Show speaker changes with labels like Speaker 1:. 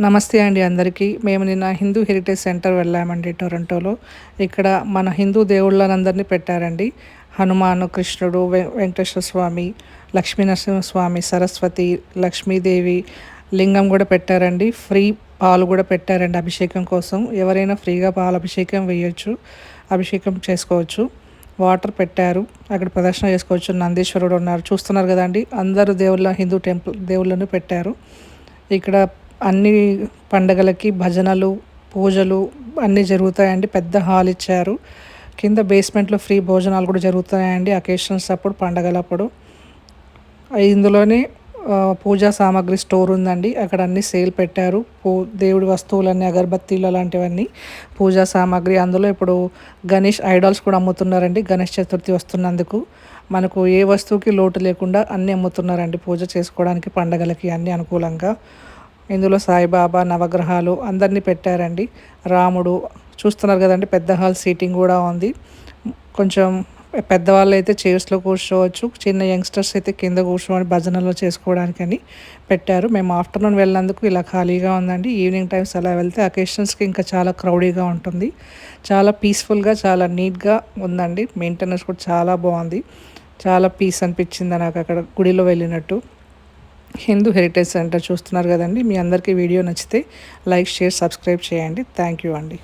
Speaker 1: నమస్తే అండి అందరికీ. మేము నిన్న హిందూ హెరిటేజ్ సెంటర్ వెళ్ళామండి టొరంటోలో. ఇక్కడ మన హిందూ దేవుళ్ళనందరినీ పెట్టారండి. హనుమాను, కృష్ణుడు, వెంకటేశ్వర స్వామి, లక్ష్మీ నరసింహస్వామి, సరస్వతి, లక్ష్మీదేవి లింగం కూడా పెట్టారండి. ఫ్రీ పాలు కూడా పెట్టారండి అభిషేకం కోసం. ఎవరైనా ఫ్రీగా పాలభిషేకం వేయొచ్చు, అభిషేకం చేసుకోవచ్చు. వాటర్ పెట్టారు, అక్కడ ప్రదర్శన చేసుకోవచ్చు. నందీశ్వరుడు ఉన్నారు, చూస్తున్నారు కదండి. అందరూ హిందూ టెంపుల్ దేవుళ్ళను పెట్టారు. ఇక్కడ అన్ని పండగలకి భజనలు, పూజలు అన్నీ జరుగుతాయండి. పెద్ద హాల్ ఇచ్చారు. కింద బేస్మెంట్లో ఫ్రీ భోజనాలు కూడా జరుగుతాయండి అకేషన్స్ అప్పుడు, పండగలప్పుడు. ఇందులోనే పూజా సామాగ్రి స్టోర్ ఉందండి. అక్కడ అన్ని సేల్ పెట్టారు. దేవుడి వస్తువులన్నీ, అగరబత్తీలు అలాంటివన్నీ, పూజా సామాగ్రి. అందులో ఇప్పుడు గణేష్ ఐడాల్స్ కూడా అమ్ముతున్నారండి. గణేష్ చతుర్థి వస్తున్నందుకు మనకు ఏ వస్తువుకి లోటు లేకుండా అన్నీ అమ్ముతున్నారండి పూజ చేసుకోవడానికి, పండగలకి అన్నీ అనుకూలంగా. ఇందులో సాయిబాబా, నవగ్రహాలు అందరినీ పెట్టారండి. రాముడు చూస్తున్నారు కదండి. పెద్ద హాల్ సీటింగ్ కూడా ఉంది. కొంచెం పెద్దవాళ్ళు అయితే చైర్స్లో కూర్చోవచ్చు, చిన్న యంగ్స్టర్స్ అయితే కింద కూర్చోని భజనలో చేసుకోవడానికని పెట్టారు. మేము ఆఫ్టర్నూన్ వెళ్ళినందుకు ఇలా ఖాళీగా ఉందండి. ఈవినింగ్ టైమ్స్ అలా వెళ్తే అకేషన్స్కి ఇంకా చాలా క్రౌడీగా ఉంటుంది. చాలా పీస్ఫుల్గా, చాలా నీట్గా ఉందండి. మెయింటెనెన్స్ కూడా చాలా బాగుంది. చాలా పీస్ అనిపించింది నాకు అక్కడ గుడిలో వెళ్ళినట్టు. హిందూ హెరిటేజ్ సెంటర్ చూస్తున్నారు కదండి. మీ అందరికీ వీడియో నచ్చితే లైక్, షేర్, సబ్స్క్రైబ్ చేయండి. థ్యాంక్ యూ అండి.